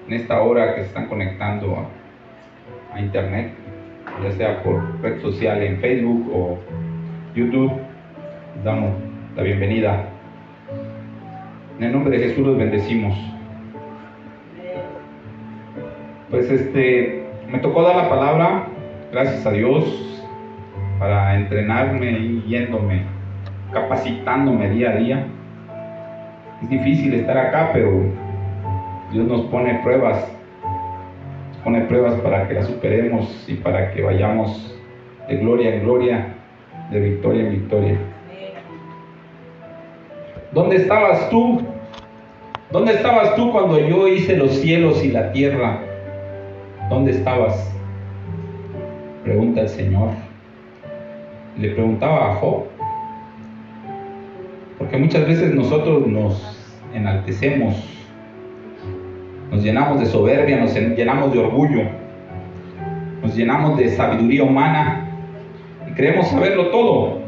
en esta hora que se están conectando a internet, ya sea por red social en Facebook o YouTube. Les damos la bienvenida. En el nombre de Jesús los bendecimos. Pues me tocó dar la palabra, gracias a Dios, para entrenarme y yéndome, capacitándome día a día. Es difícil estar acá, pero Dios nos pone pruebas para que las superemos y para que vayamos de gloria en gloria, de victoria en victoria. ¿Dónde estabas tú? ¿Dónde estabas tú cuando yo hice los cielos y la tierra? ¿Dónde estabas? Pregunta el Señor. Le preguntaba a Job. Porque muchas veces nosotros nos enaltecemos, nos llenamos de soberbia, nos llenamos de orgullo, nos llenamos de sabiduría humana y creemos saberlo todo.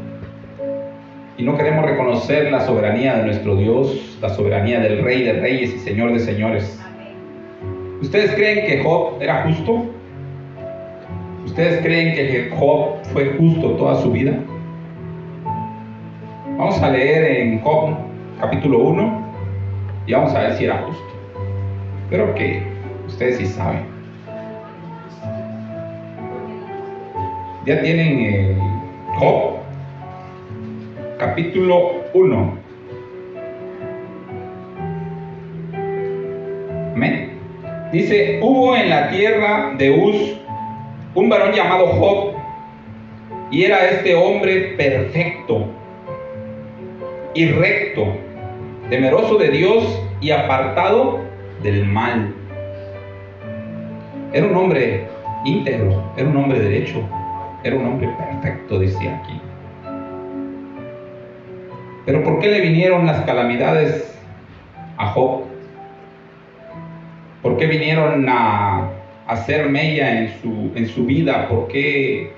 Y no queremos reconocer la soberanía de nuestro Dios, la soberanía del Rey de Reyes y Señor de Señores. ¿Ustedes creen que Job era justo? ¿Ustedes creen que Job fue justo toda su vida? Vamos a leer en Job capítulo 1 y vamos a ver si era justo. Espero que ustedes sí saben. Ya tienen Job capítulo 1. Amén. Dice: hubo en la tierra de Uz un varón llamado Job, y era este hombre perfecto y recto, temeroso de Dios y apartado del mal. Era un hombre íntegro, era un hombre derecho, era un hombre perfecto, dice aquí. Pero ¿por qué le vinieron las calamidades a Job? ¿Por qué vinieron a hacer mella en su vida? ¿Por qué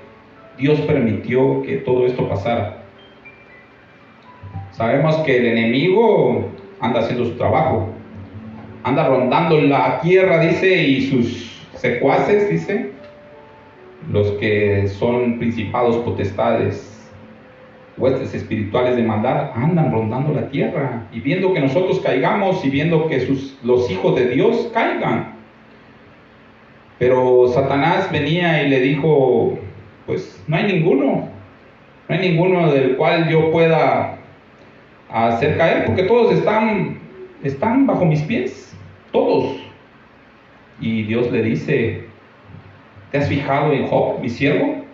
Dios permitió que todo esto pasara? Sabemos que el enemigo anda haciendo su trabajo, anda rondando la tierra, dice, y sus secuaces, dice, los que son principados, potestades, huestes espirituales de maldad, andan rondando la tierra y viendo que nosotros caigamos y viendo que los hijos de Dios caigan. Pero Satanás venía y le dijo: pues no hay ninguno del cual yo pueda hacer caer, porque todos están bajo mis pies, todos. Y Dios le dice: ¿te has fijado en Job, mi siervo?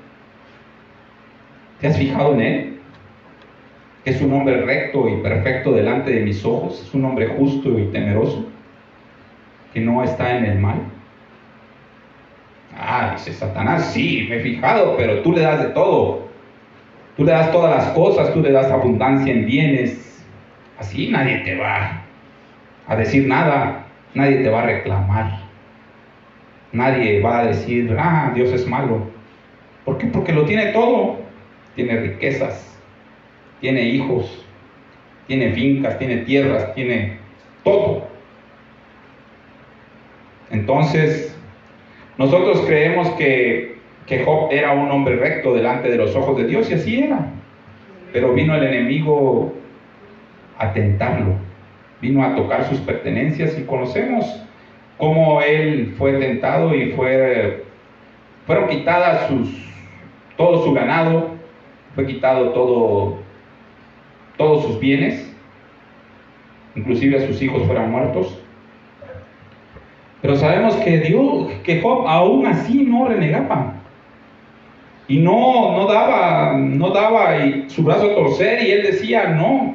¿Te has fijado en él? Es un hombre recto y perfecto delante de mis ojos, es un hombre justo y temeroso, que no está en el mal. Dice Satanás: sí, me he fijado, pero tú le das de todo. Tú le das todas las cosas, tú le das abundancia en bienes. Así nadie te va a decir nada, nadie te va a reclamar. Nadie va a decir: Dios es malo. ¿Por qué? Porque lo tiene todo. Tiene riquezas, tiene hijos, tiene fincas, tiene tierras, tiene todo. Entonces, nosotros creemos que Job era un hombre recto delante de los ojos de Dios, y así era. Pero vino el enemigo a tentarlo, vino a tocar sus pertenencias, y conocemos cómo él fue tentado y fueron quitadas todo su ganado, fue quitado todos sus bienes, inclusive a sus hijos fueron muertos. Pero sabemos que Job aún así no renegaba y no daba su brazo a torcer, y él decía: no,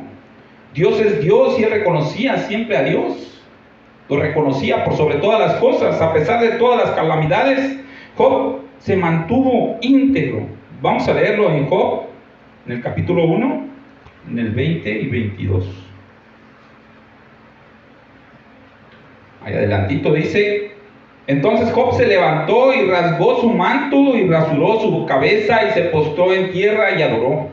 Dios es Dios, y él reconocía siempre a Dios, lo reconocía por sobre todas las cosas. A pesar de todas las calamidades, Job se mantuvo íntegro. Vamos a leerlo en Job, en el capítulo 1, en el 20 y 22. Ahí adelantito dice: entonces Job se levantó y rasgó su manto y rasuró su cabeza y se postró en tierra y adoró.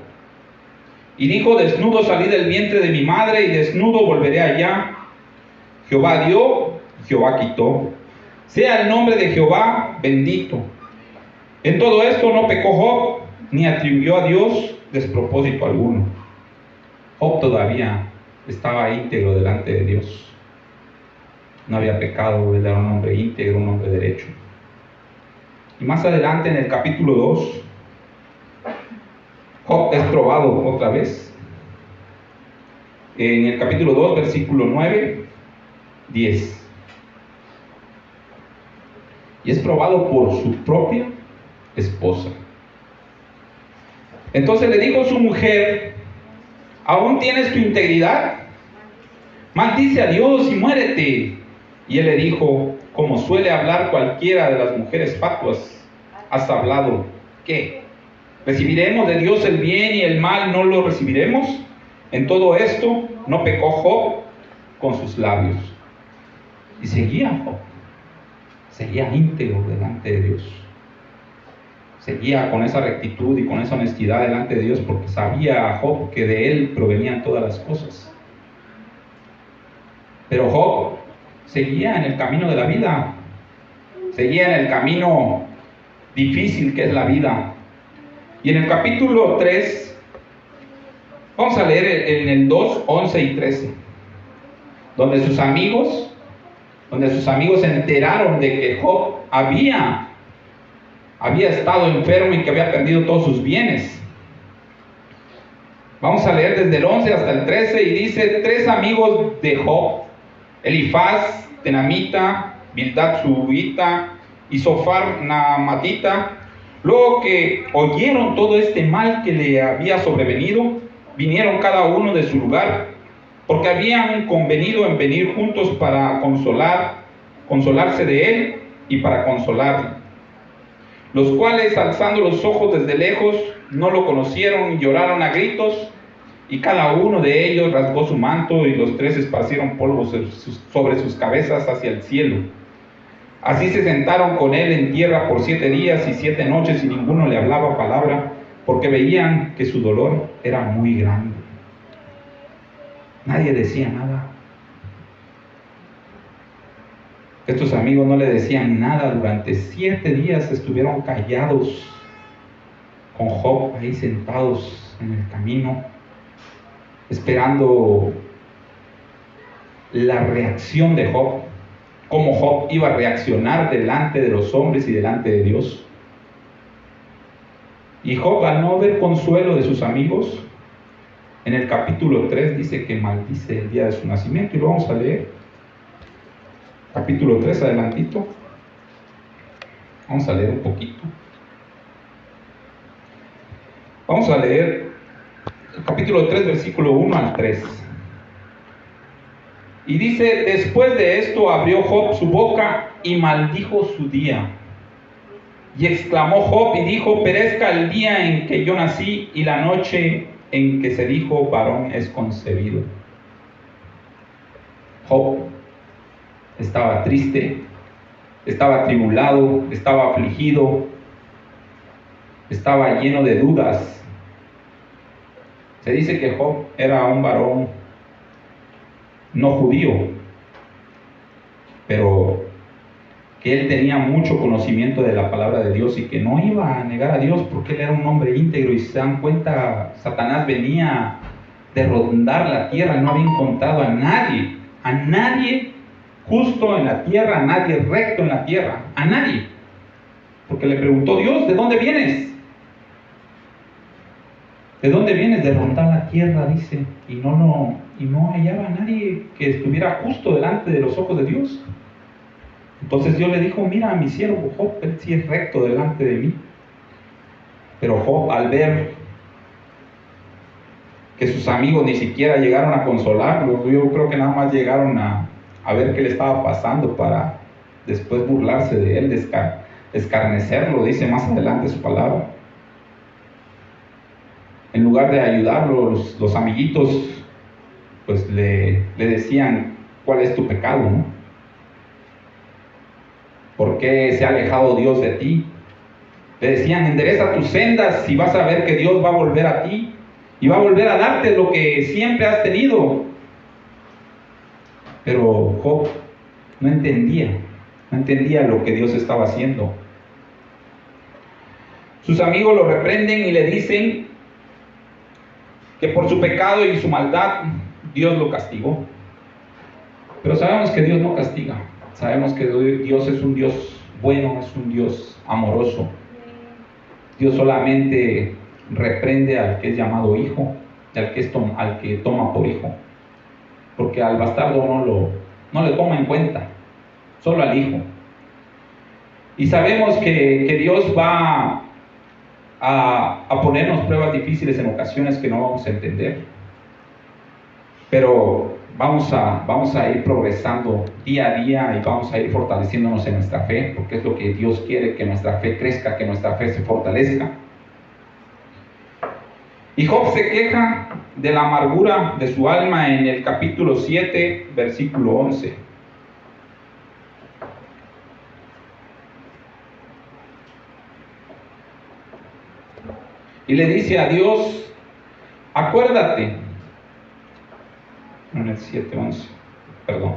Y dijo: desnudo salí del vientre de mi madre y desnudo volveré allá. Jehová dio, Jehová quitó. Sea el nombre de Jehová bendito. En todo esto no pecó Job, ni atribuyó a Dios despropósito alguno. Job todavía estaba íntegro delante de Dios. No había pecado, él era un hombre íntegro, un hombre derecho. Y más adelante en el capítulo 2, Job es probado otra vez. En el capítulo 2, versículo 9, 10. Y es probado por su propia esposa. Entonces le dijo su mujer: ¿aún tienes tu integridad? Maldice a Dios y muérete. Y él le dijo, como suele hablar cualquiera de las mujeres fatuas: ¿has hablado qué? ¿Recibiremos de Dios el bien y el mal no lo recibiremos? En todo esto no pecó Job con sus labios. Y seguía Job. Seguía íntegro delante de Dios. Seguía con esa rectitud y con esa honestidad delante de Dios, porque sabía Job que de él provenían todas las cosas. Pero Job seguía en el camino de la vida. Seguía en el camino difícil que es la vida. Y en el capítulo 3, vamos a leer en el 2, 11 y 13, donde sus amigos se enteraron de que Job había estado enfermo y que había perdido todos sus bienes. Vamos a leer desde el 11 hasta el 13 y dice: 3 amigos de Job, Elifaz Tenamita, Bildad Subita y Sofar Naamatita, luego que oyeron todo este mal que le había sobrevenido, vinieron cada uno de su lugar, porque habían convenido en venir juntos para consolarse de él y para consolarle. Los cuales, alzando los ojos desde lejos, no lo conocieron y lloraron a gritos, y cada uno de ellos rasgó su manto, y los 3 esparcieron polvo sobre sus cabezas hacia el cielo. Así se sentaron con él en tierra por 7 días y 7 noches, y ninguno le hablaba palabra, porque veían que su dolor era muy grande. Nadie decía nada. Estos amigos no le decían nada. Durante 7 días estuvieron callados con Job ahí sentados en el camino, esperando la reacción de Job, cómo Job iba a reaccionar delante de los hombres y delante de Dios. Y Job, al no ver consuelo de sus amigos, en el capítulo 3 dice que maldice el día de su nacimiento, y lo vamos a leer. Capítulo 3, adelantito. Vamos a leer un poquito. Vamos a leer el capítulo 3, versículo 1 al 3. Y dice: después de esto abrió Job su boca y maldijo su día. Y exclamó Job y dijo: perezca el día en que yo nací y la noche en que se dijo varón es concebido. Job estaba triste, estaba atribulado, estaba afligido, estaba lleno de dudas. Se dice que Job era un varón no judío, pero que él tenía mucho conocimiento de la palabra de Dios y que no iba a negar a Dios porque él era un hombre íntegro. Y se dan cuenta, Satanás venía de rondar la tierra y no había encontrado a nadie justo en la tierra, a nadie recto en la tierra, a nadie. Porque le preguntó Dios: ¿de dónde vienes? ¿De dónde vienes? De rondar la tierra, dice. Y no hallaba a nadie que estuviera justo delante de los ojos de Dios. Entonces Dios le dijo: mira a mi siervo Job, él sí es recto delante de mí. Pero Job, al ver que sus amigos ni siquiera llegaron a consolarlo, yo creo que nada más llegaron a ver qué le estaba pasando para después burlarse de él, escarnecerlo, dice más adelante su palabra. En lugar de ayudarlo, los amiguitos pues le decían: ¿cuál es tu pecado, no? ¿Por qué se ha alejado Dios de ti? Le decían: endereza tus sendas y vas a ver que Dios va a volver a ti y va a volver a darte lo que siempre has tenido. Pero Job no entendía no entendía lo que Dios estaba haciendo. Sus amigos lo reprenden y le dicen que por su pecado y su maldad Dios lo castigó. Pero sabemos que Dios no castiga. Sabemos que Dios es un Dios bueno, es un Dios amoroso. Dios solamente reprende al que es llamado hijo, al que toma por hijo. Porque al bastardo no le toma en cuenta, solo al hijo. Y sabemos que Dios va a ponernos pruebas difíciles en ocasiones que no vamos a entender. Pero vamos a ir progresando día a día y vamos a ir fortaleciéndonos en nuestra fe, porque es lo que Dios quiere, que nuestra fe crezca, que nuestra fe se fortalezca. Y Job se queja de la amargura de su alma en el capítulo 7, versículo 11. Y le dice a Dios, acuérdate, en el 7:11, perdón.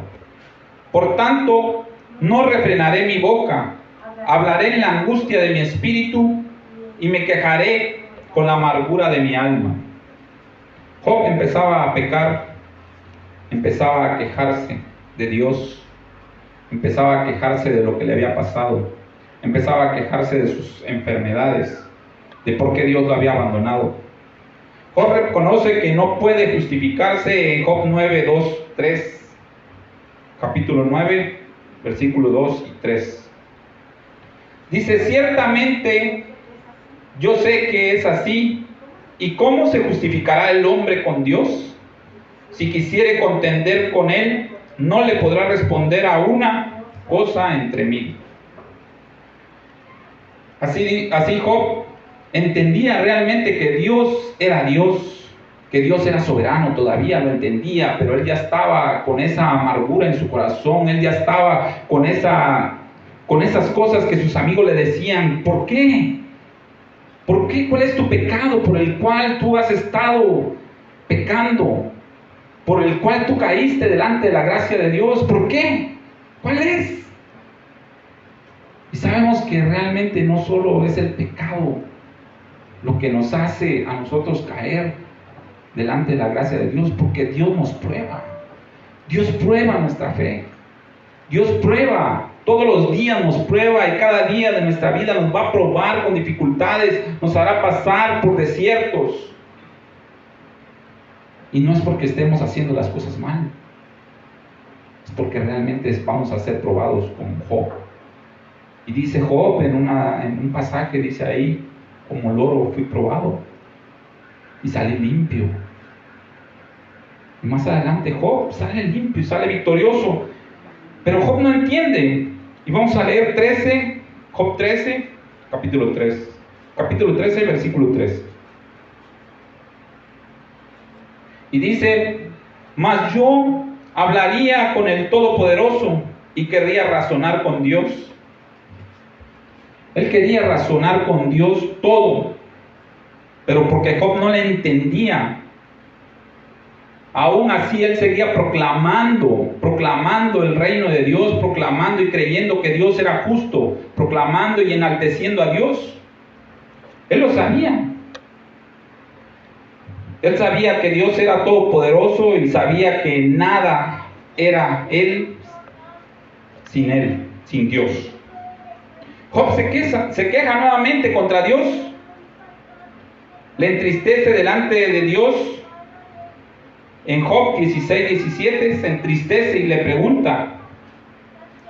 Por tanto, no refrenaré mi boca, hablaré en la angustia de mi espíritu y me quejaré con la amargura de mi alma. Job empezaba a pecar, empezaba a quejarse de Dios, empezaba a quejarse de lo que le había pasado, empezaba a quejarse de sus enfermedades, de por qué Dios lo había abandonado. Job reconoce que no puede justificarse en Job 9, 2, 3, capítulo 9, versículo 2 y 3. Dice, ciertamente yo sé que es así, ¿y cómo se justificará el hombre con Dios? Si quisiere contender con él, no le podrá responder a una cosa entre mil. Así Job entendía realmente que Dios, que Dios era soberano, todavía lo entendía, pero él ya estaba con esa amargura en su corazón, él ya estaba con esas cosas que sus amigos le decían. ¿Por qué? ¿Por qué? ¿Cuál es tu pecado por el cual tú has estado pecando? Por el cual tú caíste delante de la gracia de Dios. ¿Por qué? ¿Cuál es? Y sabemos que realmente no solo es el pecado lo que nos hace a nosotros caer delante de la gracia de Dios, porque Dios nos prueba. Dios prueba nuestra fe. Dios prueba, todos los días nos prueba, y cada día de nuestra vida nos va a probar con dificultades, nos hará pasar por desiertos. Y no es porque estemos haciendo las cosas mal, es porque realmente vamos a ser probados como Job. Y dice Job en un pasaje, dice ahí, como el oro fui probado y salí limpio. Y más adelante Job sale limpio y sale victorioso. Pero Job no entiende. Y vamos a leer Job 13, capítulo 13, versículo 3. Y dice, mas yo hablaría con el Todopoderoso y querría razonar con Dios. Él quería razonar con Dios todo, pero porque Job no le entendía, aún así él seguía proclamando el reino de Dios, proclamando y creyendo que Dios era justo, proclamando y enalteciendo a Dios. Él lo sabía. Él sabía que Dios era todopoderoso y sabía que nada era él, sin Dios. Job se queja nuevamente contra Dios, le entristece delante de Dios. En Job 16, 17 se entristece y le pregunta,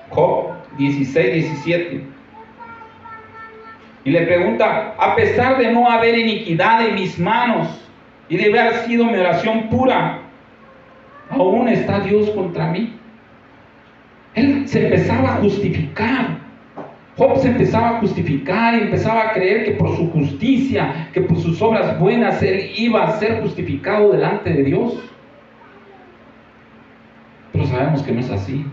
Job 16, 17, y le pregunta, a pesar de no haber iniquidad en mis manos y de haber sido mi oración pura, ¿aún está Dios contra mí? Él se empezaba a justificar. Job se empezaba a justificar y empezaba a creer que por su justicia, que por sus obras buenas, él iba a ser justificado delante de Dios. Pero sabemos que no es así.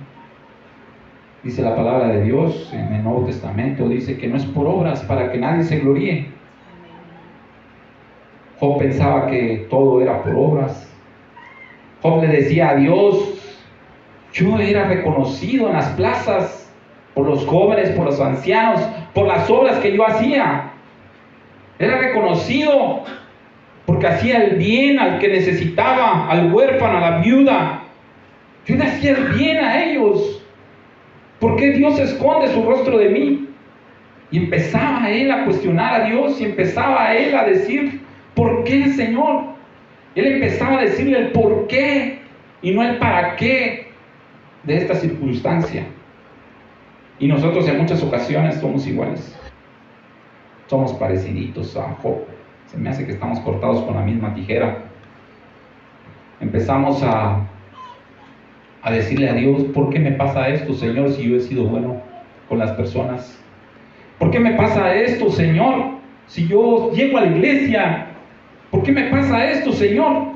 Dice la palabra de Dios en el Nuevo Testamento, dice que no es por obras para que nadie se gloríe. Job pensaba que todo era por obras. Job le decía a Dios, yo era reconocido en las plazas, por los jóvenes, por los ancianos, por las obras que yo hacía. Era reconocido porque hacía el bien al que necesitaba, al huérfano, a la viuda. Yo le hacía el bien a ellos. ¿Por qué Dios esconde su rostro de mí? Y empezaba él a cuestionar a Dios y empezaba él a decir, ¿por qué, Señor? Él empezaba a decirle el por qué y no el para qué de esta circunstancia. Y nosotros en muchas ocasiones somos iguales. Somos pareciditos a Job. Se me hace que estamos cortados con la misma tijera. Empezamos a decirle a Dios, ¿por qué me pasa esto, Señor, si yo he sido bueno con las personas? ¿Por qué me pasa esto, Señor, si yo llego a la iglesia? ¿Por qué me pasa esto, Señor?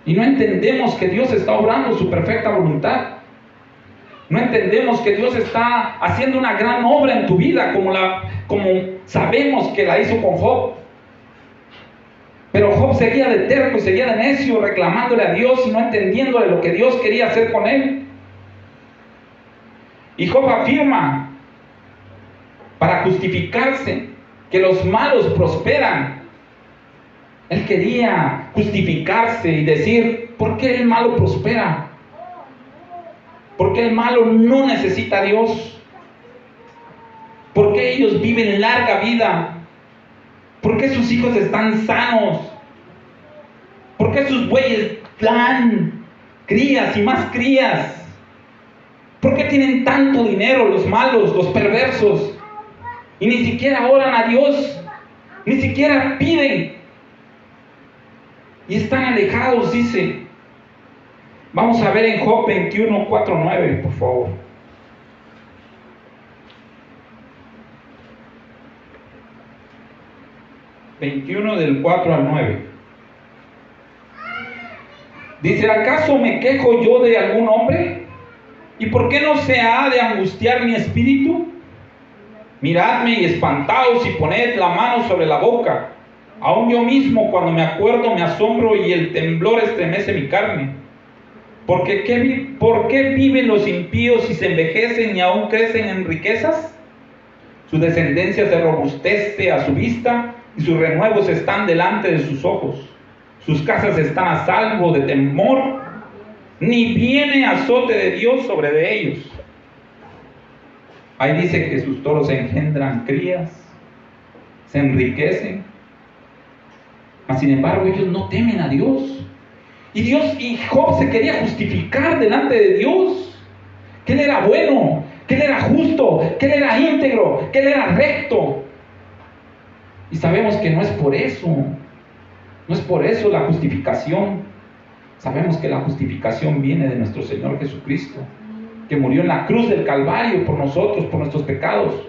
Y no entendemos que Dios está obrando su perfecta voluntad. No entendemos que Dios está haciendo una gran obra en tu vida, como sabemos que la hizo con Job. Pero Job seguía de terco y seguía de necio, reclamándole a Dios y no entendiéndole lo que Dios quería hacer con él. Y Job afirma, para justificarse, que los malos prosperan. Él quería justificarse y decir, ¿por qué el malo prospera? ¿Por qué el malo no necesita a Dios? ¿Por qué ellos viven larga vida? ¿Por qué sus hijos están sanos? ¿Por qué sus bueyes dan crías y más crías? ¿Por qué tienen tanto dinero los malos, los perversos? Y ni siquiera oran a Dios, ni siquiera piden. Y están alejados, dice. Vamos a ver en Job 21, 4, 9, por favor. 21 del 4 al 9. Dice, ¿acaso me quejo yo de algún hombre? ¿Y por qué no se ha de angustiar mi espíritu? Miradme y espantaos y poned la mano sobre la boca. Aún yo mismo cuando me acuerdo me asombro y el temblor estremece mi carne. ¿Por qué viven los impíos y se envejecen y aún crecen en riquezas? Su descendencia se robustece a su vista y sus renuevos están delante de sus ojos. Sus casas están a salvo de temor, ni viene azote de Dios sobre de ellos. Ahí dice que sus toros engendran crías, se enriquecen, mas sin embargo ellos no temen a Dios. Y Job se quería justificar delante de Dios, que él era bueno, que él era justo, que él era íntegro, que él era recto. Y sabemos que no es por eso la justificación. Sabemos que la justificación viene de nuestro Señor Jesucristo, que murió en la cruz del Calvario por nosotros, por nuestros pecados.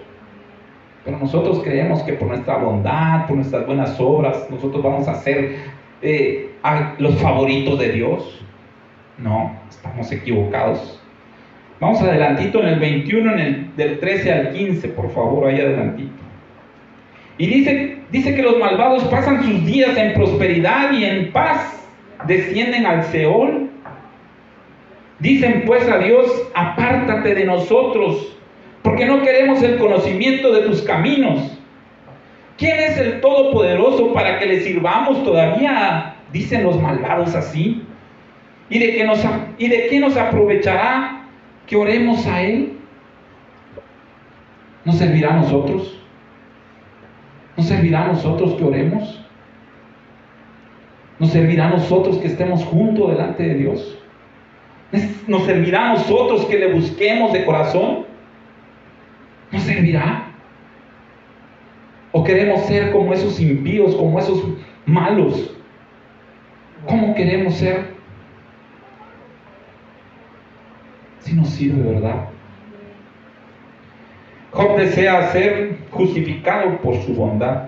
Pero nosotros creemos que por nuestra bondad, por nuestras buenas obras, nosotros vamos a ser los favoritos de Dios. No, estamos equivocados. Vamos adelantito en el 21, del 13 al 15, por favor, ahí adelantito. Y dice que los malvados pasan sus días en prosperidad y en paz, descienden al Seol. Dicen pues a Dios, apártate de nosotros, porque no queremos el conocimiento de tus caminos. ¿Quién es el Todopoderoso para que le sirvamos todavía? Dicen los malvados así. ¿Y de qué nos aprovechará que oremos a Él? ¿Nos servirá a nosotros? ¿Nos servirá a nosotros que oremos? ¿Nos servirá a nosotros que estemos juntos delante de Dios? ¿Nos servirá a nosotros que le busquemos de corazón? ¿Nos servirá? ¿O queremos ser como esos impíos, como esos malos? ¿Cómo queremos ser? Si nos sirve, ¿verdad? Job desea ser justificado por su bondad.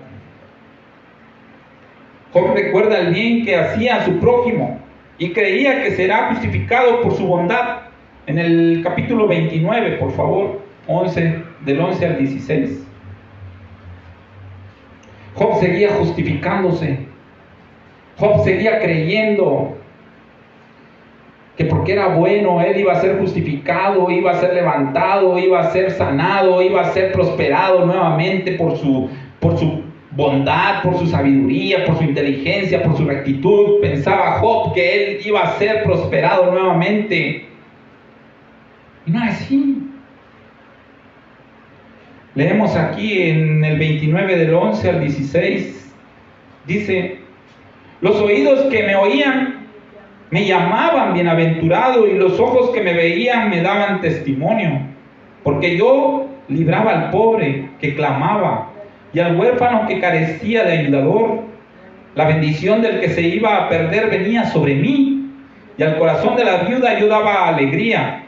Job recuerda el bien que hacía a su prójimo y creía que será justificado por su bondad. En el capítulo 29, por favor, del 11 al 16. Job seguía justificándose. Job seguía creyendo que porque era bueno, él iba a ser justificado, iba a ser levantado, iba a ser sanado, iba a ser prosperado nuevamente por su bondad, por su sabiduría, por su inteligencia, por su rectitud. Pensaba Job que él iba a ser prosperado nuevamente. Y no era así. Leemos aquí en el 29 del 11 al 16, dice: los oídos que me oían me llamaban bienaventurado, y los ojos que me veían me daban testimonio, porque yo libraba al pobre que clamaba, y al huérfano que carecía de ayudador. La bendición del que se iba a perder venía sobre mí, y al corazón de la viuda yo daba alegría.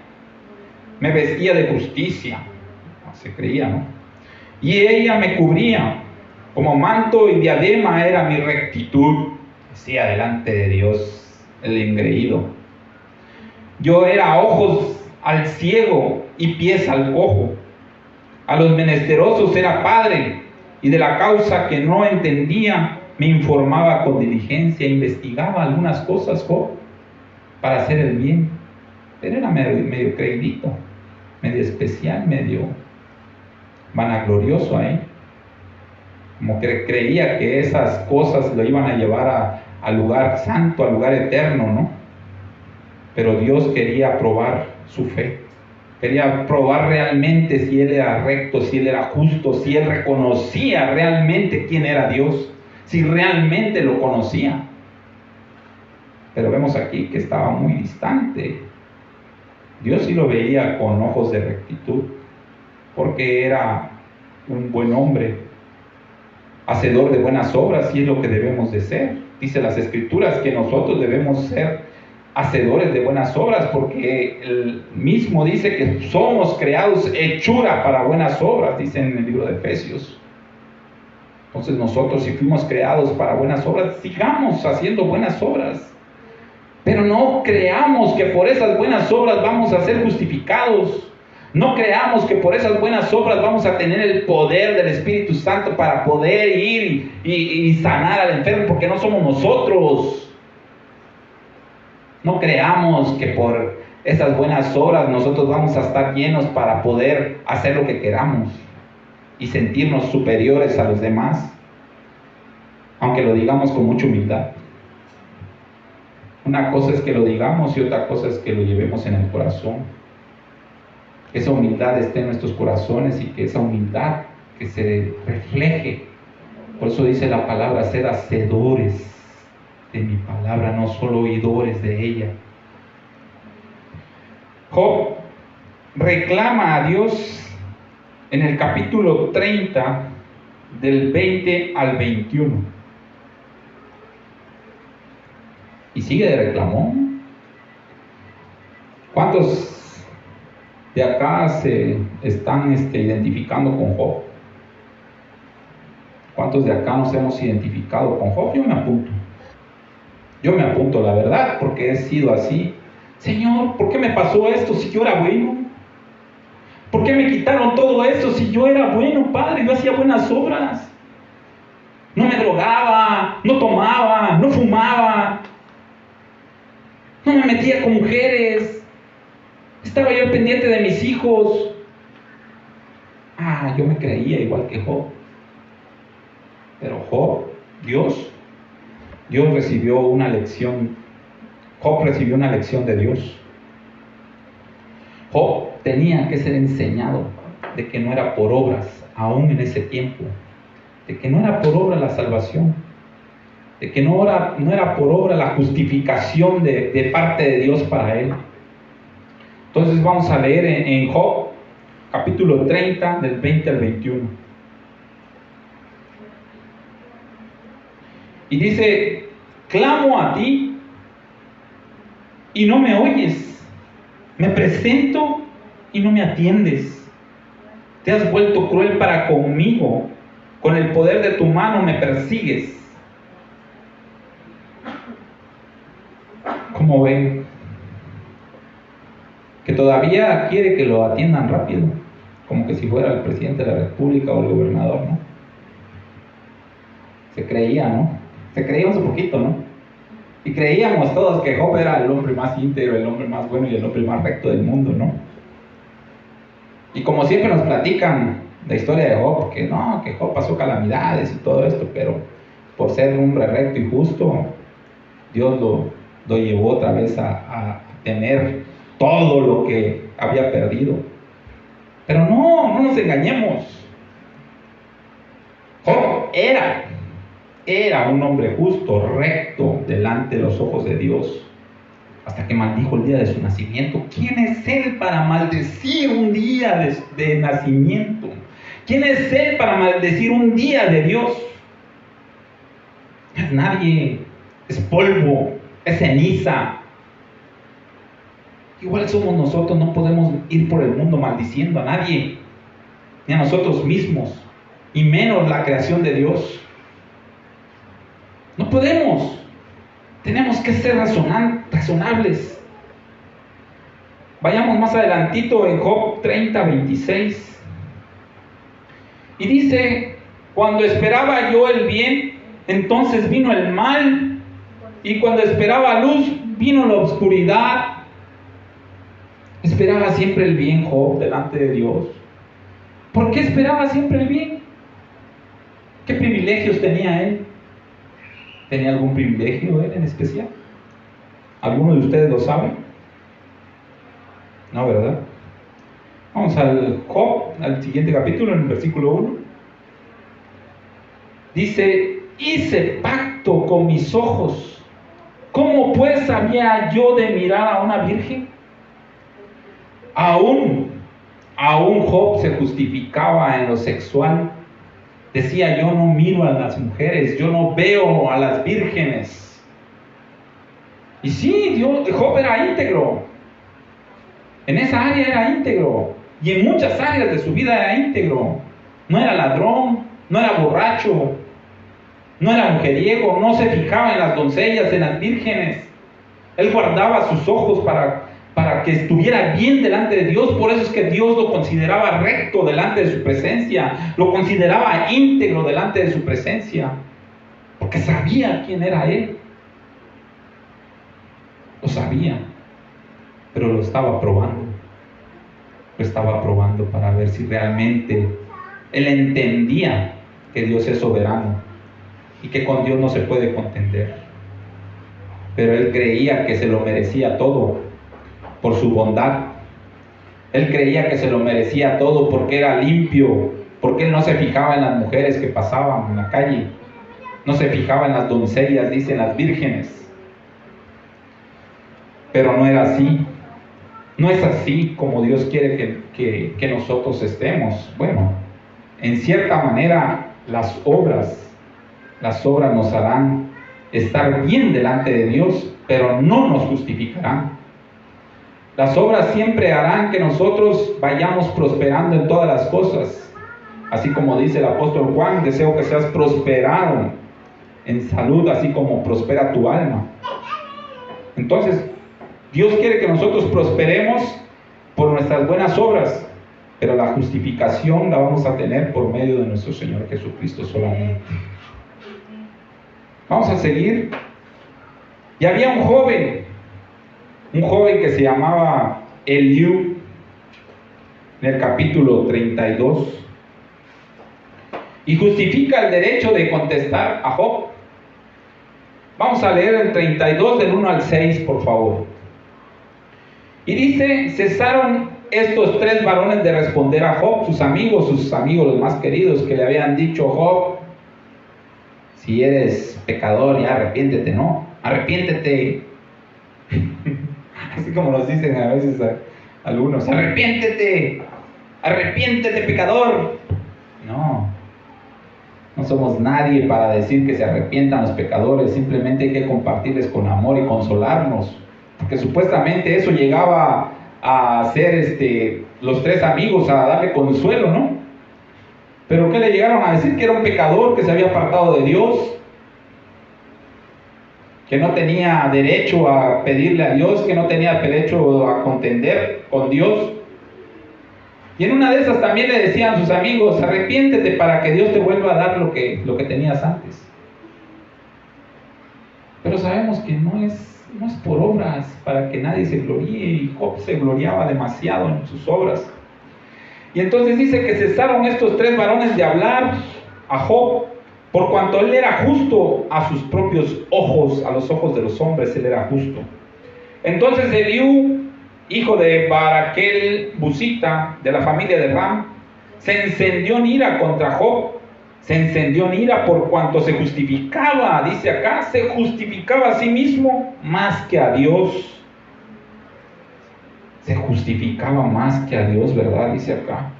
Me vestía de justicia, se creía, ¿no? Y ella me cubría, como manto y diadema era mi rectitud. Decía delante de Dios el engreído. Yo era ojos al ciego y pies al cojo. A los menesterosos era padre, y de la causa que no entendía me informaba con diligencia. Investigaba algunas cosas, Job, para hacer el bien. Pero era medio creidito, medio especial, medio vanaglorioso ahí, como que creía que esas cosas lo iban a llevar al lugar santo, al lugar eterno, ¿no? Pero Dios quería probar su fe, quería probar realmente si él era recto, si él era justo, si él reconocía realmente quién era Dios, si realmente lo conocía. Pero vemos aquí que estaba muy distante. Dios sí lo veía con ojos de rectitud, porque era un buen hombre, hacedor de buenas obras, y es lo que debemos de ser. Dice las Escrituras que nosotros debemos ser hacedores de buenas obras, porque él mismo dice que somos creados hechura para buenas obras, dice en el libro de Efesios. Entonces nosotros, si fuimos creados para buenas obras, sigamos haciendo buenas obras, pero no creamos que por esas buenas obras vamos a ser justificados. No creamos que por esas buenas obras vamos a tener el poder del Espíritu Santo para poder ir y sanar al enfermo, porque no somos nosotros. No creamos que por esas buenas obras nosotros vamos a estar llenos para poder hacer lo que queramos y sentirnos superiores a los demás, aunque lo digamos con mucha humildad. Una cosa es que lo digamos y otra cosa es que lo llevemos en el corazón. Que esa humildad esté en nuestros corazones y que esa humildad que se refleje. Por eso dice la palabra: ser hacedores de mi palabra, no solo oidores de ella. Job reclama a Dios en el capítulo 30, del 20 al 21. Y sigue de reclamón. ¿Cuántos de acá se están identificando con Job? ¿Cuántos de acá nos hemos identificado con Job? Yo me apunto, la verdad, porque he sido así. Señor, ¿por qué me pasó esto si yo era bueno? ¿Por qué me quitaron todo esto si yo era bueno, Padre? Yo hacía buenas obras. No me drogaba, no tomaba, no fumaba, no me metía con mujeres. Estaba yo pendiente de mis hijos. Yo me creía igual que Job. Pero Job, Dios recibió una lección. Job recibió una lección de Dios. Job tenía que ser enseñado de que no era por obras, aún en ese tiempo, de que no era por obra la salvación, de que no era por obra la justificación de parte de Dios para él. Entonces vamos a leer en Job, capítulo 30, del 20 al 21. Y dice: clamo a ti y no me oyes, me presento y no me atiendes. Te has vuelto cruel para conmigo, con el poder de tu mano me persigues. ¿Cómo ven? Que todavía quiere que lo atiendan rápido, como que si fuera el presidente de la República o el gobernador, ¿no? Se creía, ¿no? Se creía un poquito, ¿no? Y creíamos todos que Job era el hombre más íntegro, el hombre más bueno y el hombre más recto del mundo, ¿no? Y como siempre nos platican la historia de Job, que no, que Job pasó calamidades y todo esto, pero por ser un hombre recto y justo, Dios lo llevó otra vez a tener todo lo que había perdido. Pero no nos engañemos. Job era un hombre justo, recto, delante de los ojos de Dios, hasta que maldijo el día de su nacimiento. ¿Quién es él para maldecir un día de nacimiento? ¿Quién es él para maldecir un día de Dios? Es nadie, es polvo, es ceniza. Igual somos nosotros, no podemos ir por el mundo maldiciendo a nadie, ni a nosotros mismos, y menos la creación de Dios. No podemos. Tenemos que ser razonables. Vayamos más adelantito en Job 30:26. Y dice: cuando esperaba yo el bien, entonces vino el mal, y cuando esperaba luz, vino la oscuridad. Esperaba siempre el bien Job delante de Dios. ¿Por qué esperaba siempre el bien? ¿Qué privilegios tenía él? ¿Tenía algún privilegio él en especial? ¿Alguno de ustedes lo sabe? No, ¿verdad? Vamos al Job, al siguiente capítulo, en el versículo 1. Dice: hice pacto con mis ojos. ¿Cómo pues había yo de mirar a una virgen? Aún Job se justificaba en lo sexual. Decía: yo no miro a las mujeres, yo no veo a las vírgenes. Y sí, Job era íntegro. En esa área era íntegro. Y en muchas áreas de su vida era íntegro. No era ladrón, no era borracho, no era mujeriego, no se fijaba en las doncellas, en las vírgenes. Él guardaba sus ojos para que estuviera bien delante de Dios. Por eso es que Dios lo consideraba recto delante de su presencia, lo consideraba íntegro delante de su presencia, porque sabía quién era Él. Lo sabía, pero lo estaba probando para ver si realmente Él entendía que Dios es soberano y que con Dios no se puede contender. Pero él creía que se lo merecía todo por su bondad. Él creía que se lo merecía todo porque era limpio, porque él no se fijaba en las mujeres que pasaban en la calle, no se fijaba en las doncellas, dicen las vírgenes. Pero no era así. No es así como Dios quiere que nosotros estemos. Bueno, en cierta manera las obras nos harán estar bien delante de Dios, pero no nos justificarán. Las obras siempre harán que nosotros vayamos prosperando en todas las cosas. Así como dice el apóstol Juan: deseo que seas prosperado en salud, así como prospera tu alma. Entonces, Dios quiere que nosotros prosperemos por nuestras buenas obras, pero la justificación la vamos a tener por medio de nuestro Señor Jesucristo solamente. Vamos a seguir. Y había un joven que se llamaba Eliú, en el capítulo 32, y justifica el derecho de contestar a Job. Vamos a leer el 32 del 1 al 6, por favor. Y dice: cesaron estos tres varones de responder a Job, sus amigos los más queridos, que le habían dicho: Job, si eres pecador, ya arrepiéntete, ¿no? Arrepiéntete. Así como nos dicen a veces algunos: arrepiéntete, pecador. No somos nadie para decir que se arrepientan los pecadores. Simplemente hay que compartirles con amor y consolarnos, porque supuestamente eso llegaba a hacer los tres amigos, a darle consuelo, ¿no? Pero ¿qué le llegaron a decir? Que era un pecador, que se había apartado de Dios, que no tenía derecho a pedirle a Dios, que no tenía derecho a contender con Dios. Y en una de esas también le decían sus amigos: arrepiéntete para que Dios te vuelva a dar lo que tenías antes. Pero sabemos que no es por obras para que nadie se gloríe, y Job se gloriaba demasiado en sus obras. Y entonces dice que cesaron estos 3 varones de hablar a Job, por cuanto él era justo a sus propios ojos, a los ojos de los hombres él era justo. Entonces Eliú, hijo de Baraquel Busita, de la familia de Ram, se encendió en ira contra Job. Se encendió en ira por cuanto se justificaba, dice acá, se justificaba a sí mismo más que a Dios. Se justificaba más que a Dios, ¿verdad? Dice acá.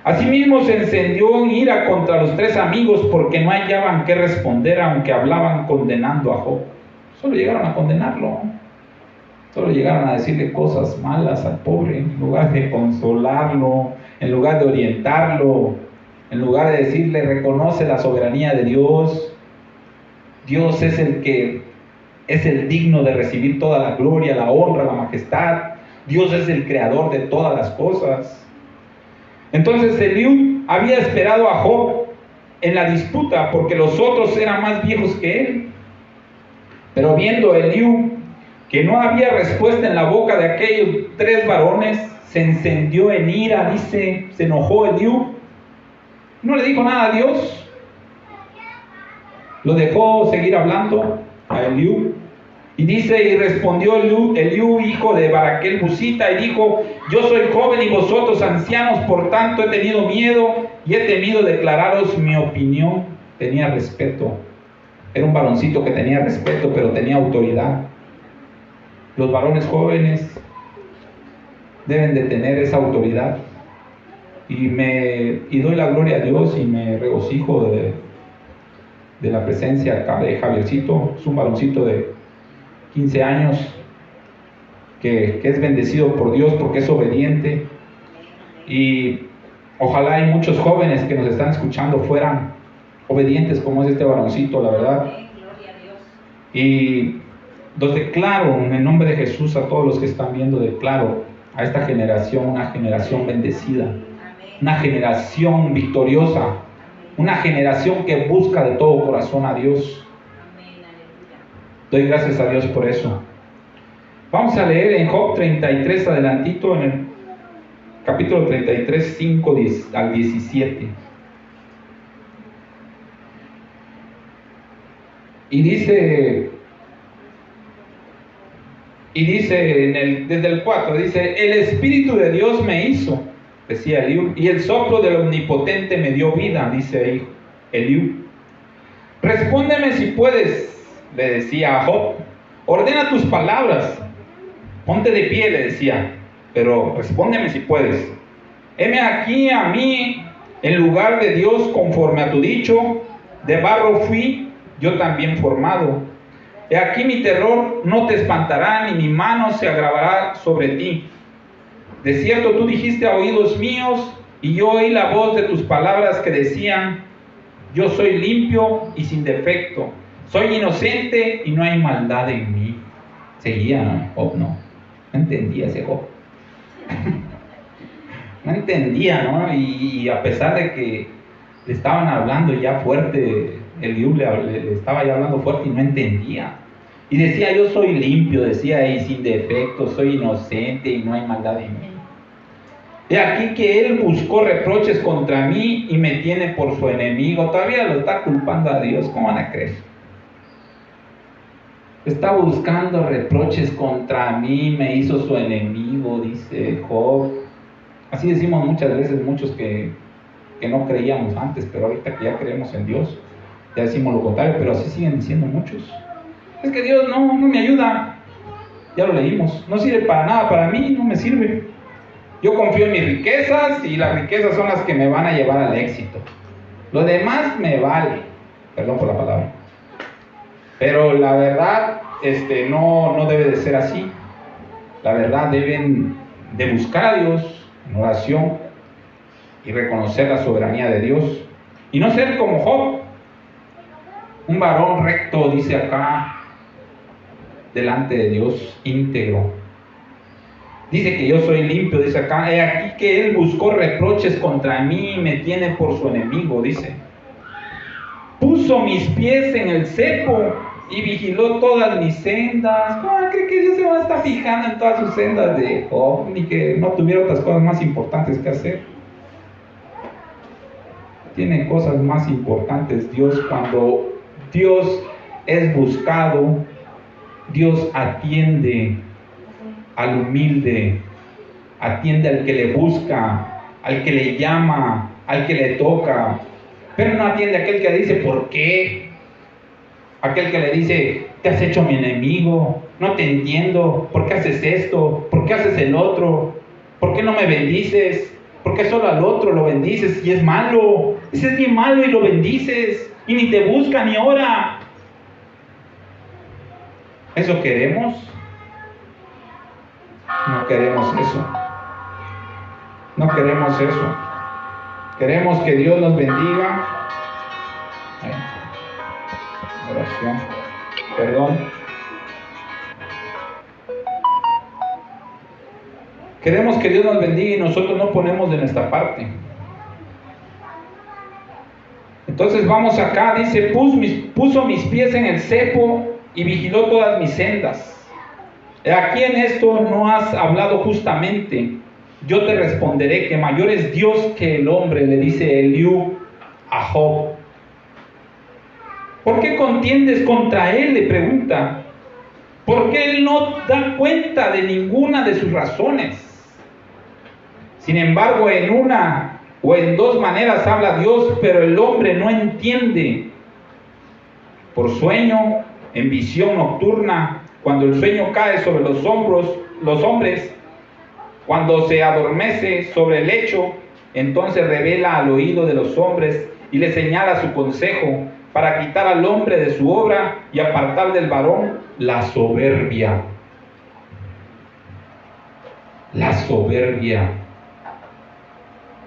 Asimismo se encendió en ira contra los 3 amigos porque no hallaban qué responder, aunque hablaban condenando a Job. Solo llegaron a condenarlo. Solo llegaron a decirle cosas malas al pobre, en lugar de consolarlo, en lugar de orientarlo, en lugar de decirle, reconoce la soberanía de Dios. Dios es el que es el digno de recibir toda la gloria, la honra, la majestad. Dios es el creador de todas las cosas. Entonces Eliú había esperado a Job en la disputa porque los otros eran más viejos que él. Pero viendo Eliú que no había respuesta en la boca de aquellos 3 varones, se encendió en ira, dice, se enojó Eliú. No le dijo nada a Dios. Lo dejó seguir hablando a Eliú. Y dice, y respondió Eliú, hijo de Baraquel Busita, y dijo, yo soy joven y vosotros ancianos, por tanto he tenido miedo y he temido declararos mi opinión. Tenía respeto. Era un varoncito que tenía respeto, pero tenía autoridad. Los varones jóvenes deben de tener esa autoridad. Y doy la gloria a Dios y me regocijo de la presencia acá de Javiercito. Es un varoncito de 15 años que es bendecido por Dios porque es obediente, y ojalá hay muchos jóvenes que nos están escuchando fueran obedientes como es este varoncito, la verdad. Y los declaro en el nombre de Jesús a todos los que están viendo, declaro a esta generación una generación bendecida, una generación victoriosa, una generación que busca de todo corazón a Dios. Doy gracias a Dios por eso. Vamos a leer en Job 33 adelantito, en el capítulo 33, 5 al 17. Y dice desde el 4, dice, el Espíritu de Dios me hizo, decía Eliú, y el soplo del Omnipotente me dio vida, dice Eliú. Respóndeme si puedes, le decía a Job, ordena tus palabras, ponte de pie, le decía, pero respóndeme si puedes. Heme aquí a mí en lugar de Dios conforme a tu dicho, de barro fui yo también formado. He aquí mi terror no te espantará, ni mi mano se agravará sobre ti. De cierto tú dijiste a oídos míos, y yo oí la voz de tus palabras que decían, yo soy limpio y sin defecto, soy inocente y no hay maldad en mí. Seguía Job, no entendía ese Job. No entendía, ¿no? Y a pesar de que le estaban hablando ya fuerte, Eliú le estaba ya hablando fuerte y no entendía. Y decía, yo soy limpio, decía, y sin defecto, soy inocente y no hay maldad en mí. De aquí que él buscó reproches contra mí y me tiene por su enemigo. Todavía lo está culpando a Dios. ¿Cómo van a creer? Está buscando reproches contra mí, me hizo su enemigo, dice Job. Así decimos muchas veces muchos que no creíamos antes, pero ahorita que ya creemos en Dios, ya decimos lo contrario, pero así siguen diciendo muchos. Es que Dios no me ayuda. Ya lo leímos. No sirve para nada, para mí no me sirve. Yo confío en mis riquezas y las riquezas son las que me van a llevar al éxito. Lo demás me vale. Perdón por la palabra. Pero la verdad no debe de ser así. La verdad deben de buscar a Dios en oración y reconocer la soberanía de Dios. Y no ser como Job, un varón recto, dice acá, delante de Dios, íntegro. Dice que yo soy limpio, dice acá. He aquí que él buscó reproches contra mí y me tiene por su enemigo, dice. Puso mis pies en el cepo y vigiló todas mis sendas. ¿Cómo cree que Dios se va a estar fijando en todas sus sendas de Job? Ni que no tuviera otras cosas más importantes que hacer. Tiene cosas más importantes Dios. Cuando Dios es buscado, Dios atiende al humilde, atiende al que le busca, al que le llama, al que le toca, pero no atiende a aquel que dice ¿por qué? Aquel que le dice te has hecho mi enemigo, no te entiendo, ¿por qué haces esto? ¿Por qué haces el otro? ¿Por qué no me bendices? ¿Por qué solo al otro lo bendices y es malo? Ese es bien malo y lo bendices y ni te busca ni ora. ¿Eso queremos? No queremos eso. No queremos eso. Queremos que Dios nos bendiga. Oración. Perdón. Queremos que Dios nos bendiga y nosotros no ponemos de nuestra parte. Entonces vamos acá, dice, puso mis pies en el cepo y vigiló todas mis sendas. Aquí en esto no has hablado justamente. Yo te responderé que mayor es Dios que el hombre, le dice Eliú a Job. ¿Por qué contiendes contra él?, le pregunta. ¿Por qué él no da cuenta de ninguna de sus razones? Sin embargo, en una o en dos maneras habla Dios, pero el hombre no entiende. Por sueño, en visión nocturna, cuando el sueño cae sobre los hombres, cuando se adormece sobre el lecho, entonces revela al oído de los hombres y le señala su consejo para quitar al hombre de su obra y apartar del varón la soberbia. La soberbia.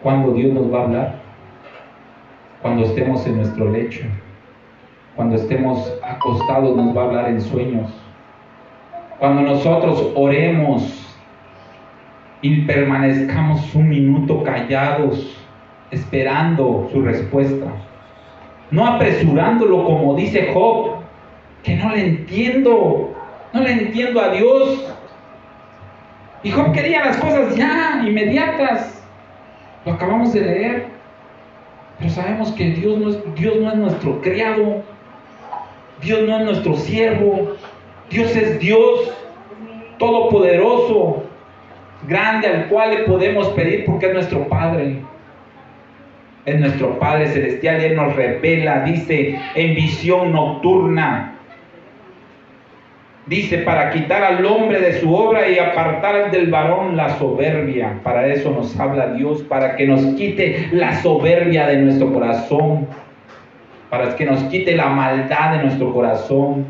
¿Cuándo Dios nos va a hablar? Cuando estemos en nuestro lecho. Cuando estemos acostados nos va a hablar en sueños. Cuando nosotros oremos y permanezcamos un minuto callados, esperando su respuesta. No apresurándolo como dice Job, que no le entiendo a Dios. Y Job quería las cosas ya, inmediatas. Lo acabamos de leer. Pero sabemos que Dios no es nuestro criado. Dios no es nuestro siervo. Dios es Dios todopoderoso, grande, al cual le podemos pedir porque es nuestro Padre. Es nuestro Padre celestial y Él nos revela, dice, en visión nocturna. Dice, para quitar al hombre de su obra y apartar del varón la soberbia. Para eso nos habla Dios, para que nos quite la soberbia de nuestro corazón, para que nos quite la maldad de nuestro corazón,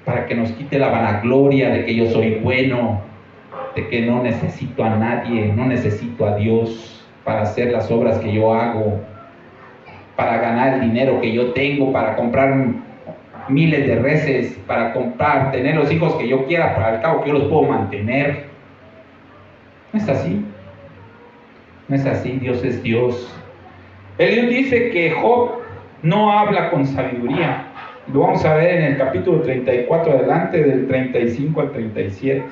para que nos quite la vanagloria de que yo soy bueno, de que no necesito a nadie, no necesito a Dios para hacer las obras que yo hago, para ganar el dinero que yo tengo, para comprar miles de reses, para tener los hijos que yo quiera, para al cabo que yo los puedo mantener. No es así. No es así. Dios es Dios. Eliú dice que Job no habla con sabiduría. Lo vamos a ver en el capítulo 34 adelante, del 35 al 37.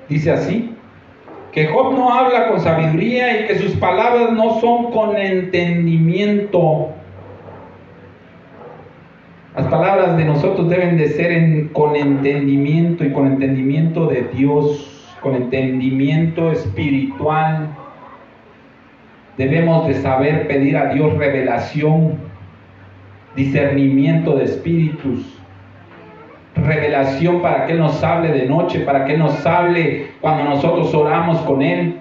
Dice así, que Job no habla con sabiduría y que sus palabras no son con entendimiento. Las palabras de nosotros deben de ser con entendimiento, y con entendimiento de Dios, con entendimiento espiritual. Debemos de saber pedir a Dios revelación, discernimiento de espíritus, revelación para que Él nos hable de noche, para que Él nos hable cuando nosotros oramos con Él.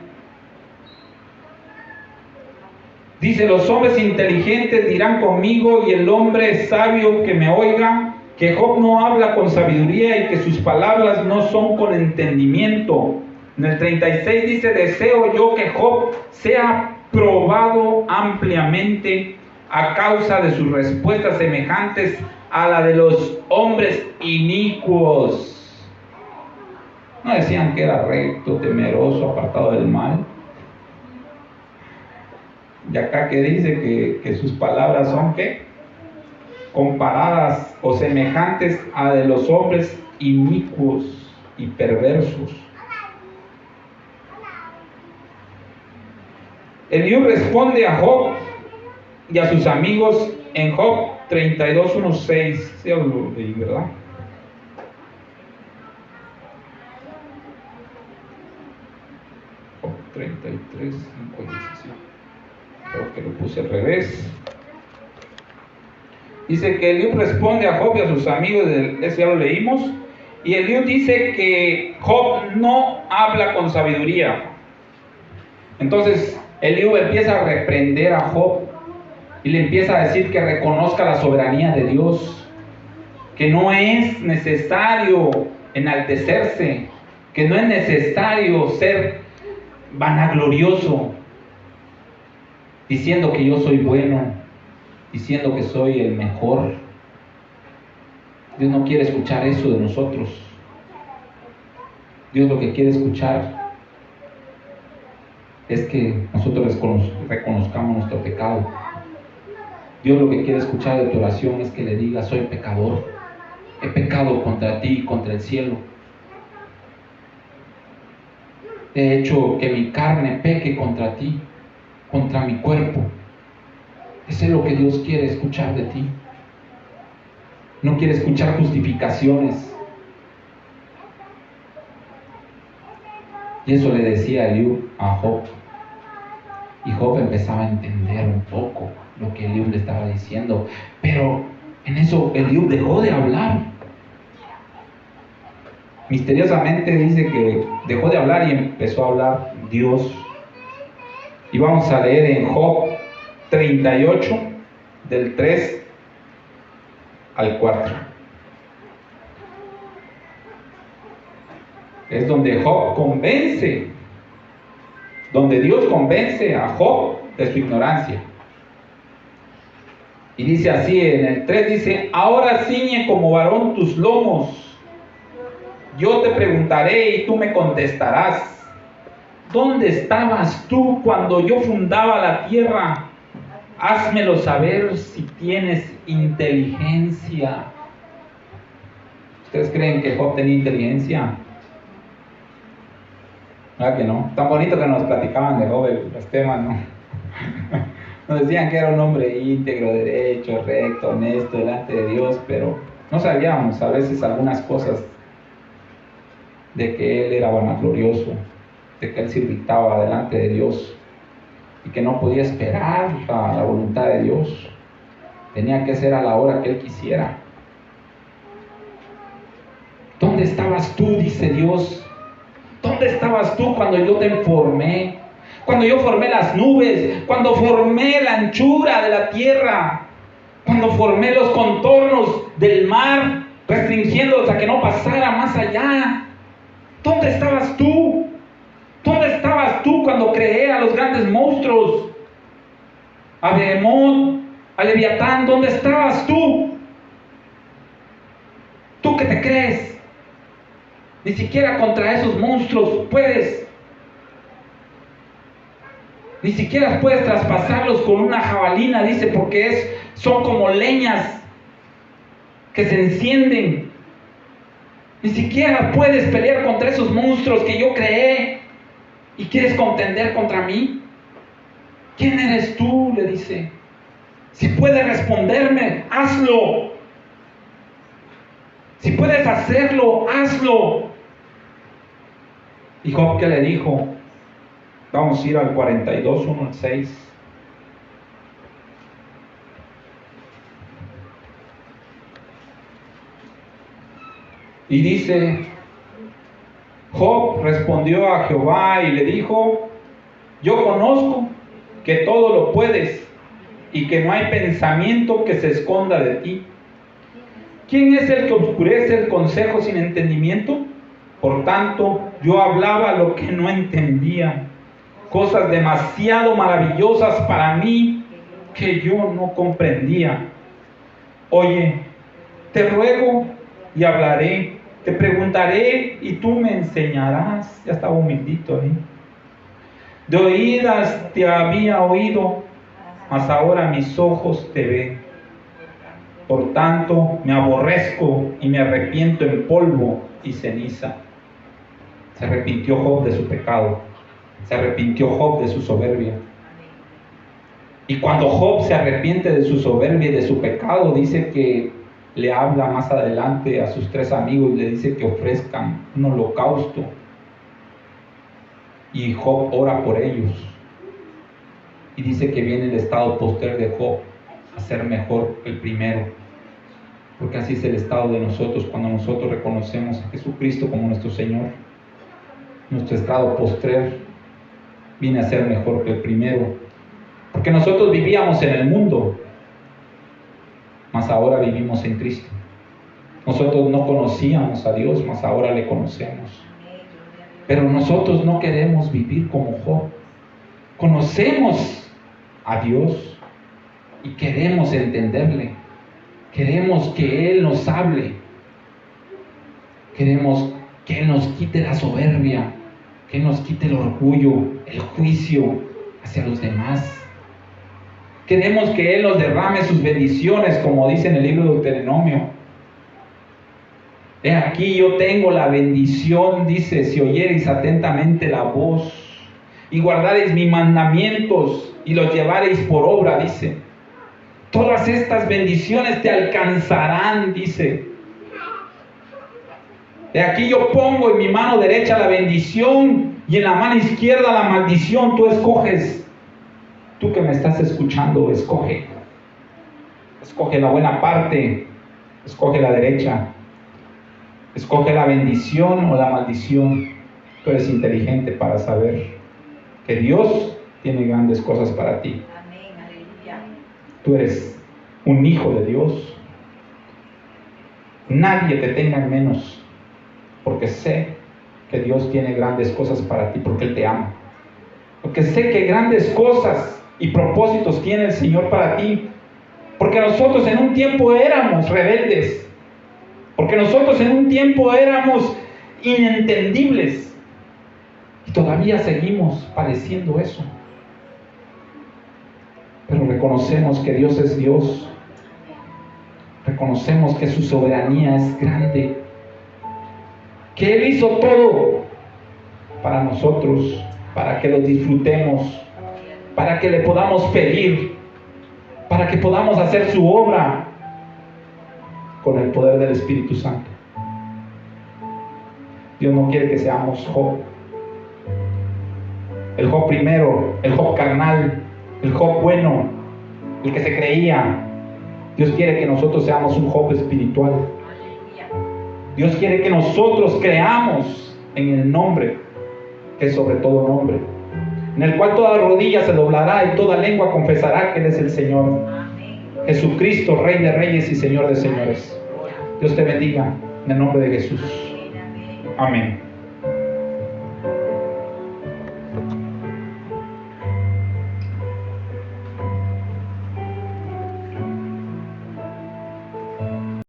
Dice, los hombres inteligentes dirán conmigo y el hombre sabio que me oiga, que Job no habla con sabiduría y que sus palabras no son con entendimiento. En el 36 dice, deseo yo que Job sea probado ampliamente a causa de sus respuestas semejantes a la de los hombres inicuos. No decían que era recto, temeroso, apartado del mal. Y acá que dice que sus palabras son ¿qué? Comparadas o semejantes a de los hombres inicuos y perversos. Eliú responde a Job y a sus amigos en Job 32:1-6. Sí, lo leí, ¿verdad? Job 33:5-17. Creo que lo puse al revés. Dice que Eliú responde a Job y a sus amigos, eso ya lo leímos. Y Eliú dice que Job no habla con sabiduría. Entonces Eliú empieza a reprender a Job y le empieza a decir que reconozca la soberanía de Dios, que no es necesario enaltecerse, que no es necesario ser vanaglorioso, diciendo que yo soy bueno, diciendo que soy el mejor. Dios no quiere escuchar eso de nosotros. Dios lo que quiere escuchar es que nosotros reconozcamos nuestro pecado. Dios lo que quiere escuchar de tu oración es que le digas: soy pecador, he pecado contra ti y contra el cielo, he hecho que mi carne peque contra ti, contra mi cuerpo. Eso es lo que Dios quiere escuchar de ti. No quiere escuchar justificaciones. Y eso le decía Eliú a Job. Y Job empezaba a entender un poco lo que Eliú le estaba diciendo. Pero en eso Eliú dejó de hablar. Misteriosamente dice que dejó de hablar y empezó a hablar Dios. Y vamos a leer en Job 38, del 3 al 4. Es donde Job convence, donde Dios convence a Job de su ignorancia. Y dice así en el 3, dice: ahora ciñe como varón tus lomos, yo te preguntaré y tú me contestarás. ¿Dónde estabas tú cuando yo fundaba la tierra? Házmelo saber si tienes inteligencia. ¿Ustedes creen que Job tenía inteligencia? ¿Verdad que no? Tan bonito que nos platicaban de Job los temas, ¿no? Nos decían que era un hombre íntegro, derecho, recto, honesto delante de Dios, pero no sabíamos a veces algunas cosas de que él era vanaglorioso, de que él se irritaba delante de Dios y que no podía esperar a la voluntad de Dios. Tenía que ser a la hora que él quisiera. ¿Dónde estabas tú?, dice Dios. ¿Dónde estabas tú cuando yo te formé? Cuando yo formé las nubes, cuando formé la anchura de la tierra, cuando formé los contornos del mar, restringiéndolos a que no pasara más allá. ¿Dónde estabas tú? ¿Dónde estabas tú cuando creé a los grandes monstruos? A Behemoth, a Leviatán, ¿dónde estabas tú? ¿Tú qué te crees? Ni siquiera contra esos monstruos puedes. Ni siquiera puedes traspasarlos con una jabalina, dice, porque son como leñas que se encienden. Ni siquiera puedes pelear contra esos monstruos que yo creé y quieres contender contra mí. ¿Quién eres tú?, le dice. Si puedes responderme, hazlo. Si puedes hacerlo, hazlo. ¿Y Job qué le dijo? Vamos a ir al 42, 1 al 6. Y dice: Job respondió a Jehová y le dijo: yo conozco que todo lo puedes y que no hay pensamiento que se esconda de ti. ¿Quién es el que oscurece el consejo sin entendimiento? Por tanto, yo hablaba lo que no entendía, cosas demasiado maravillosas para mí que yo no comprendía. Oye, te ruego y hablaré. Te preguntaré y tú me enseñarás. Ya estaba humildito ahí. De oídas te había oído, mas ahora mis ojos te ven. Por tanto, me aborrezco y me arrepiento en polvo y ceniza. Se arrepintió Job de su pecado. Se arrepintió Job de su soberbia. Y cuando Job se arrepiente de su soberbia y de su pecado, dice que le habla más adelante a sus 3 amigos y le dice que ofrezcan un holocausto. Y Job ora por ellos. Y dice que viene el estado postrer de Job a ser mejor que el primero. Porque así es el estado de nosotros cuando nosotros reconocemos a Jesucristo como nuestro Señor. Nuestro estado postrer viene a ser mejor que el primero. Porque nosotros vivíamos en el mundo, mas ahora vivimos en Cristo. Nosotros no conocíamos a Dios, mas ahora le conocemos. Pero nosotros no queremos vivir como Job. Conocemos a Dios y queremos entenderle. Queremos que Él nos hable. Queremos que Él nos quite la soberbia, que Él nos quite el orgullo, el juicio hacia los demás. Queremos que Él nos derrame sus bendiciones, como dice en el libro de Deuteronomio. He aquí yo tengo la bendición, dice, si oyereis atentamente la voz y guardareis mis mandamientos y los llevareis por obra, dice. Todas estas bendiciones te alcanzarán, dice. De aquí yo pongo en mi mano derecha la bendición y en la mano izquierda la maldición. Tú escoges. Tú que me estás escuchando, escoge. Escoge la buena parte. Escoge la derecha. Escoge la bendición o la maldición. Tú eres inteligente para saber que Dios tiene grandes cosas para ti. Tú eres un hijo de Dios. Nadie te tenga en menos, porque sé que Dios tiene grandes cosas para ti, porque Él te ama. Porque sé que grandes cosas y propósitos tiene el Señor para ti. Porque nosotros en un tiempo éramos rebeldes. Porque nosotros en un tiempo éramos inentendibles. Y todavía seguimos padeciendo eso. Pero reconocemos que Dios es Dios. Reconocemos que su soberanía es grande. Que Él hizo todo para nosotros, para que lo disfrutemos, para que le podamos pedir, para que podamos hacer su obra con el poder del Espíritu Santo. Dios no quiere que seamos Job. El Job primero, el Job carnal, el Job bueno, el que se creía. Dios quiere que nosotros seamos un Job espiritual. Dios quiere que nosotros creamos en el nombre, que es sobre todo nombre, en el cual toda rodilla se doblará y toda lengua confesará que Él es el Señor. Jesucristo, Rey de Reyes y Señor de Señores. Dios te bendiga en el nombre de Jesús. Amén.